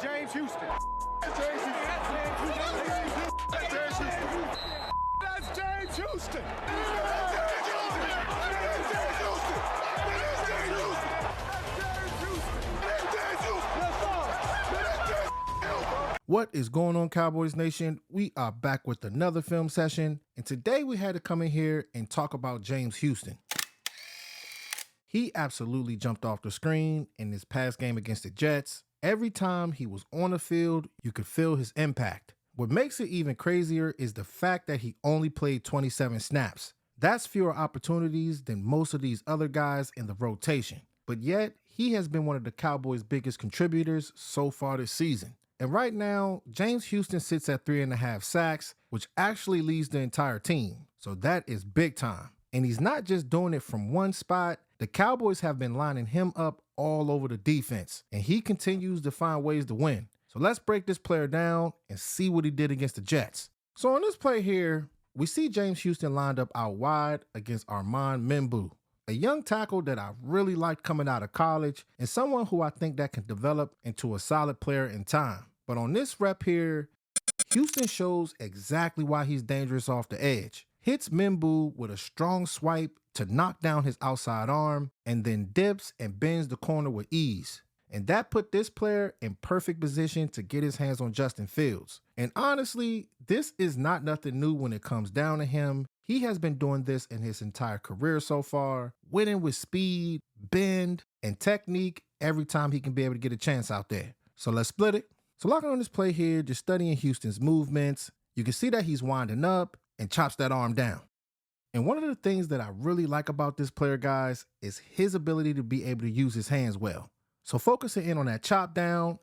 James Houston. That's James Houston. That's James Houston. That's James Houston. What is going on, Cowboys Nation? We are back with another film session, and today we had to come in here and talk about James Houston. He absolutely jumped off the screen in this past game against the Jets. Every time he was on the field, you could feel his impact. What makes it even crazier is the fact that he only played 27 snaps. That's fewer opportunities than most of these other guys in the rotation. But yet, he has been one of the Cowboys' biggest contributors so far this season. And right now, James Houston sits at 3.5 sacks, which actually leads the entire team. So that is big time. And he's not just doing it from one spot. The Cowboys have been lining him up all over the defense, and he continues to find ways to win. So let's break this player down and see what he did against the Jets. So on this play here, we see James Houston lined up out wide against Armand Membu, a young tackle that I really liked coming out of college and someone who I think that can develop into a solid player in time. But on this rep here, Houston shows exactly why he's dangerous off the edge. Hits Membu with a strong swipe to knock down his outside arm, and then dips and bends the corner with ease. And that put this player in perfect position to get his hands on Justin Fields. And honestly, this is not nothing new when it comes down to him. He has been doing this in his entire career so far, winning with speed, bend, and technique every time he can be able to get a chance out there. So let's split it. So locking on this play here, just studying Houston's movements, you can see that he's winding up and chops that arm down. And one of the things that I really like about this player, guys, is his ability to be able to use his hands well. So focusing in on that chop down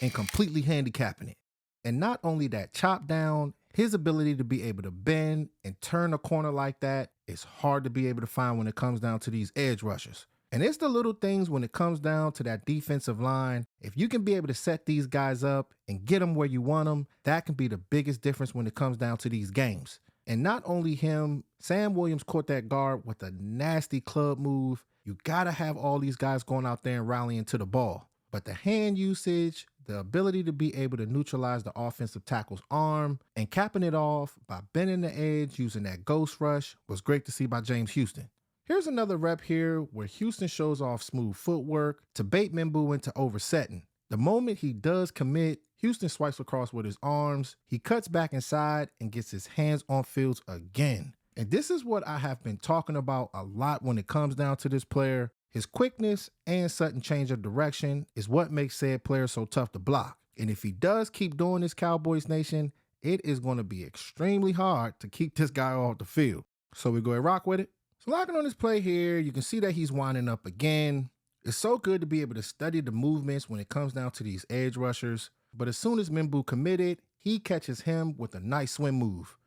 and completely handicapping it. And not only that chop down, his ability to be able to bend and turn a corner like that is hard to be able to find when it comes down to these edge rushers. And it's the little things when it comes down to that defensive line. If you can be able to set these guys up and get them where you want them, that can be the biggest difference when it comes down to these games. And not only him, Sam Williams caught that guard with a nasty club move. You got to have all these guys going out there and rallying to the ball. But the hand usage, the ability to be able to neutralize the offensive tackle's arm and capping it off by bending the edge using that ghost rush was great to see by James Houston. Here's another rep here where Houston shows off smooth footwork to bait Membu into oversetting. The moment he does commit, Houston swipes across with his arms. He cuts back inside and gets his hands on Fields again. And this is what I have been talking about a lot when it comes down to this player. His quickness and sudden change of direction is what makes said player so tough to block. And if he does keep doing this, Cowboys Nation, it is going to be extremely hard to keep this guy off the field. So we go and rock with it. So locking on this play here, you can see that he's winding up again. It's so good to be able to study the movements when it comes down to these edge rushers. But as soon as Membu committed, he catches him with a nice swim move.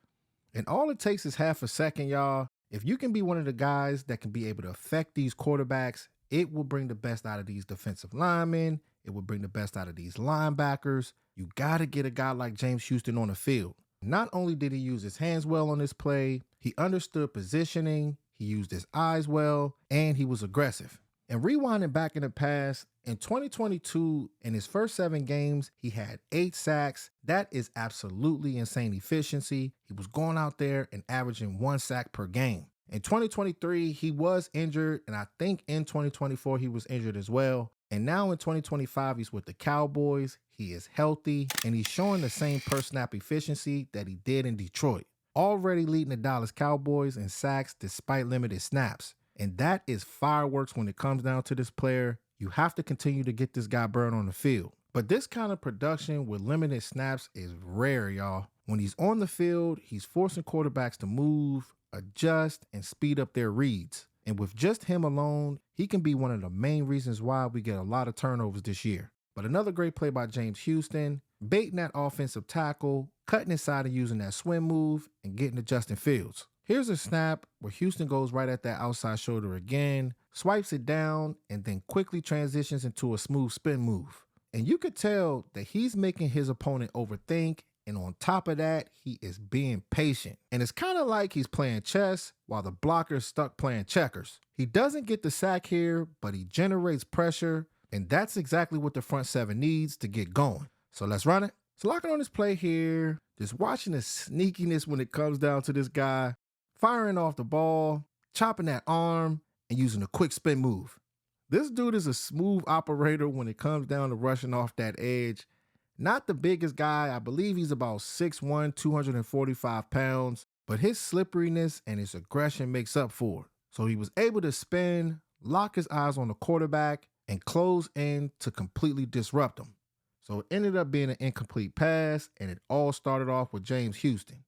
And all it takes is half a second, y'all. If you can be one of the guys that can be able to affect these quarterbacks, it will bring the best out of these defensive linemen. It will bring the best out of these linebackers. You got to get a guy like James Houston on the field. Not only did he use his hands well on this play, he understood positioning, he used his eyes well, and he was aggressive. And rewinding back in the past, in 2022, in his first 7 games, he had 8 sacks. That is absolutely insane efficiency. He was going out there and averaging 1 sack per game. In 2023, he was injured, and I think in 2024, he was injured as well. And now in 2025, he's with the Cowboys. He is healthy, and he's showing the same per snap efficiency that he did in Detroit. Already leading the Dallas Cowboys in sacks despite limited snaps. And that is fireworks when it comes down to this player. You have to continue to get this guy burned on the field. But this kind of production with limited snaps is rare, y'all. When he's on the field, he's forcing quarterbacks to move, adjust, and speed up their reads. And with just him alone, he can be one of the main reasons why we get a lot of turnovers this year. But another great play by James Houston, baiting that offensive tackle, cutting inside and using that swim move, and getting to Justin Fields. Here's a snap where Houston goes right at that outside shoulder again, swipes it down, and then quickly transitions into a smooth spin move. And you could tell that he's making his opponent overthink, and on top of that, he is being patient. And it's kind of like he's playing chess while the blocker's stuck playing checkers. He doesn't get the sack here, but he generates pressure, And that's exactly what the front seven needs to get going. So let's run it. So locking on this play here, just watching the sneakiness when it comes down to this guy, firing off the ball, chopping that arm, and using a quick spin move. This dude is a smooth operator when it comes down to rushing off that edge. Not the biggest guy. I believe he's about 6'1", 245 pounds, but his slipperiness and his aggression makes up for it. So he was able to spin, lock his eyes on the quarterback, and close in to completely disrupt him. So it ended up being an incomplete pass, and it all started off with James Houston.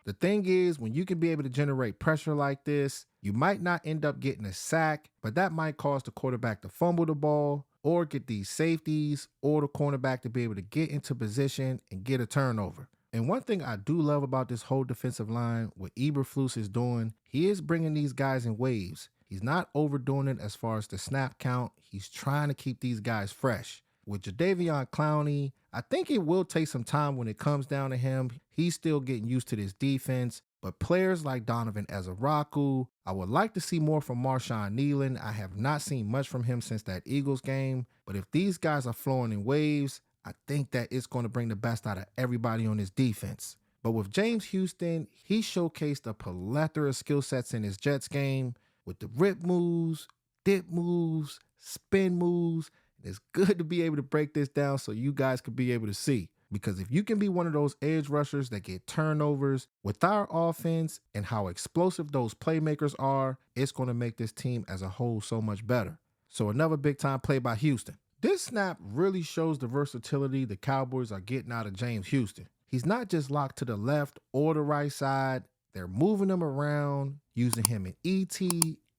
The thing is, when you can be able to generate pressure like this, you might not end up getting a sack, but that might cause the quarterback to fumble the ball or get these safeties or the cornerback to be able to get into position and get a turnover. And one thing I do love about this whole defensive line, what Eberflus is doing, he is bringing these guys in waves. He's not overdoing it as far as the snap count. He's trying to keep these guys fresh. With Jadeveon Clowney, I think it will take some time when it comes down to him. He's still getting used to this defense. But players like Donovan Ezaraku, I would like to see more from Marshawn Nealon. I have not seen much from him since that Eagles game. But if these guys are flowing in waves, I think that it's going to bring the best out of everybody on this defense. But with James Houston, he showcased a plethora of skill sets in his Jets game with the rip moves, dip moves, spin moves. It's good to be able to break this down so you guys could be able to see. Because if you can be one of those edge rushers that get turnovers with our offense and how explosive those playmakers are, it's going to make this team as a whole so much better. So another big time play by Houston. This snap really shows the versatility the Cowboys are getting out of James Houston. He's not just locked to the left or the right side. They're moving him around, using him in ET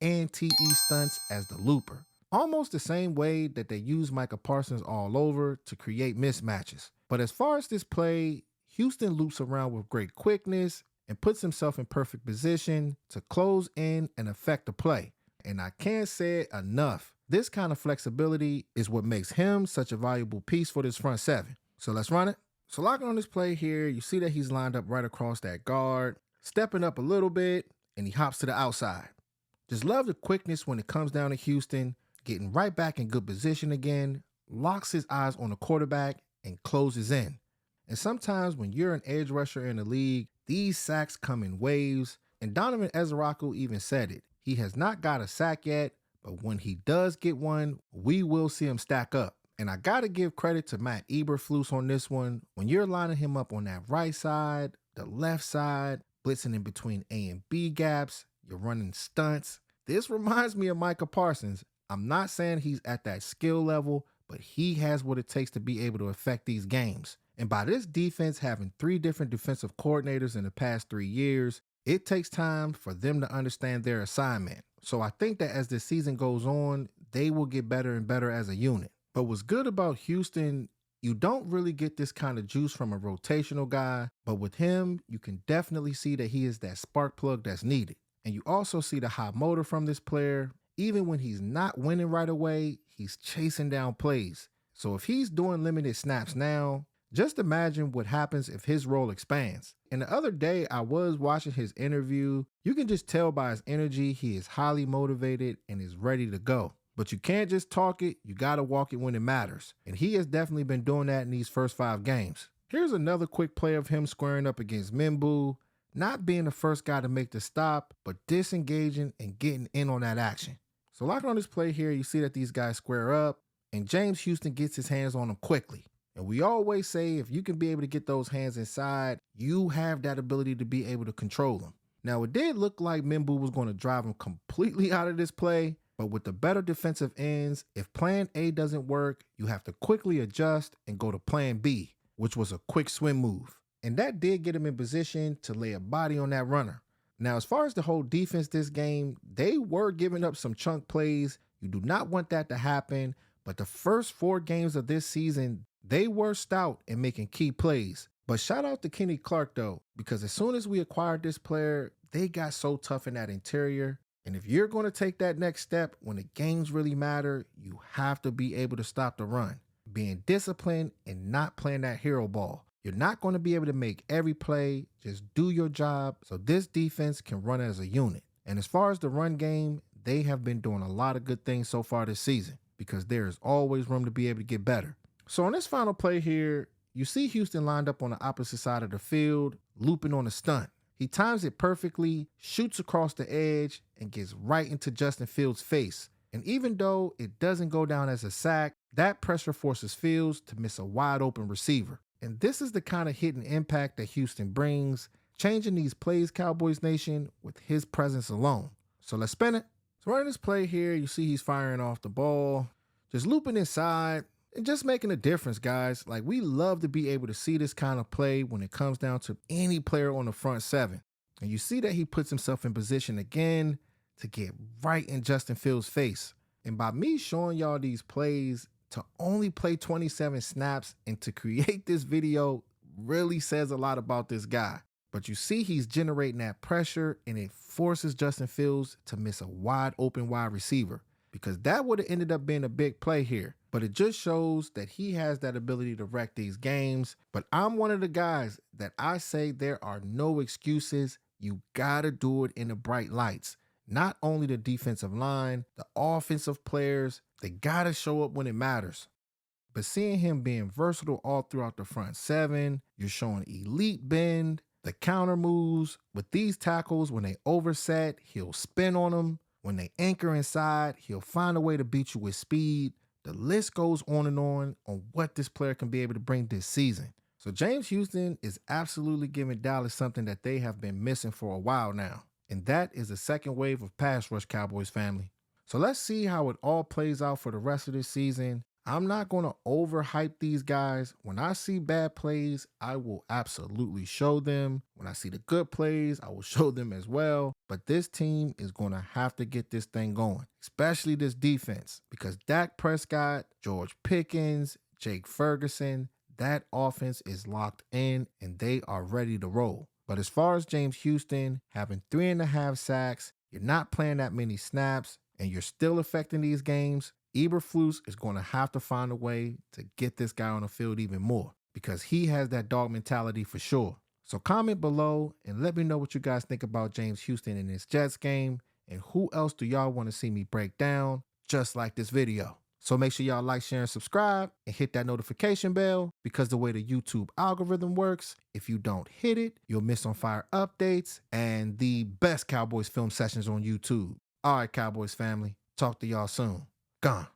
and TE stunts as the looper. Almost the same way that they use Micah Parsons all over to create mismatches. But as far as this play, Houston loops around with great quickness and puts himself in perfect position to close in and affect the play. And I can't say it enough. This kind of flexibility is what makes him such a valuable piece for this front seven. So let's run it. So locking on this play here, you see that he's lined up right across that guard, stepping up a little bit, and he hops to the outside. Just love the quickness when it comes down to Houston, getting right back in good position again, locks his eyes on the quarterback, and closes in. And sometimes when you're an edge rusher in the league, these sacks come in waves, and Donovan Ezaraku even said it. He has not got a sack yet, but when he does get one, we will see him stack up. And I got to give credit to Matt Eberflus on this one. When you're lining him up on that right side, the left side, blitzing in between A and B gaps, you're running stunts. This reminds me of Micah Parsons. I'm not saying he's at that skill level, but he has what it takes to be able to affect these games. And by this defense having 3 different defensive coordinators in the past 3 years, it takes time for them to understand their assignment. So I think that as the season goes on, they will get better and better as a unit. But what's good about Houston, you don't really get this kind of juice from a rotational guy, but with him, you can definitely see that he is that spark plug that's needed. And you also see the high motor from this player. Even when he's not winning right away, he's chasing down plays. So if he's doing limited snaps now, just imagine what happens if his role expands. And the other day, I was watching his interview. You can just tell by his energy, he is highly motivated and is ready to go. But you can't just talk it, you gotta walk it when it matters. And he has definitely been doing that in these first 5 games. Here's another quick play of him squaring up against Mimbu, not being the first guy to make the stop, but disengaging and getting in on that action. So locking on this play here, you see that these guys square up, and James Houston gets his hands on them quickly. And we always say if you can be able to get those hands inside, you have that ability to be able to control them. Now, it did look like Mimbu was going to drive him completely out of this play, but with the better defensive ends, if plan A doesn't work, you have to quickly adjust and go to plan B, which was a quick swim move. And that did get him in position to lay a body on that runner. Now, as far as the whole defense this game, they were giving up some chunk plays. You do not want that to happen, but the first 4 games of this season, they were stout in making key plays. But shout out to Kenny Clark, though, because as soon as we acquired this player, they got so tough in that interior. And if you're going to take that next step when the games really matter, you have to be able to stop the run. Being disciplined and not playing that hero ball. You're not going to be able to make every play. Just do your job so this defense can run as a unit. And as far as the run game, they have been doing a lot of good things so far this season because there is always room to be able to get better. So on this final play here, you see Houston lined up on the opposite side of the field, looping on a stunt. He times it perfectly, shoots across the edge, and gets right into Justin Fields' face. And even though it doesn't go down as a sack, that pressure forces Fields to miss a wide open receiver. And this is the kind of hidden impact that Houston brings, changing these plays, Cowboys Nation, with his presence alone. So let's spin it. So running this play here, you see he's firing off the ball, just looping inside, and just making a difference, guys. Like, we love to be able to see this kind of play when it comes down to any player on the front seven. And you see that he puts himself in position again to get right in Justin Fields' face. And by me showing y'all these plays, to only play 27 snaps and to create this video really says a lot about this guy. But you see he's generating that pressure, and it forces Justin Fields to miss a wide open wide receiver, because that would have ended up being a big play here. But it just shows that he has that ability to wreck these games. But I'm one of the guys that I say there are no excuses. You gotta do it in the bright lights. Not only the defensive line, the offensive players, they gotta show up when it matters. But seeing him being versatile all throughout the front seven, you're showing elite bend, the counter moves. With these tackles, when they overset, he'll spin on them. When they anchor inside, he'll find a way to beat you with speed. The list goes on what this player can be able to bring this season. So James Houston is absolutely giving Dallas something that they have been missing for a while now. And that is a second wave of pass rush, Cowboys family. So let's see how it all plays out for the rest of this season. I'm not going to overhype these guys. When I see bad plays, I will absolutely show them. When I see the good plays, I will show them as well. But this team is going to have to get this thing going, especially this defense, because Dak Prescott, George Pickens, Jake Ferguson, that offense is locked in and they are ready to roll. But as far as James Houston having 3.5 sacks, you're not playing that many snaps, and you're still affecting these games, Eberflus is going to have to find a way to get this guy on the field even more, because he has that dog mentality for sure. So comment below and let me know what you guys think about James Houston in this Jets game, and who else do y'all want to see me break down just like this video. So make sure y'all like, share, and subscribe, and hit that notification bell, because the way the YouTube algorithm works, if you don't hit it, you'll miss on fire updates and the best Cowboys film sessions on YouTube. All right, Cowboys family, talk to y'all soon. Gone.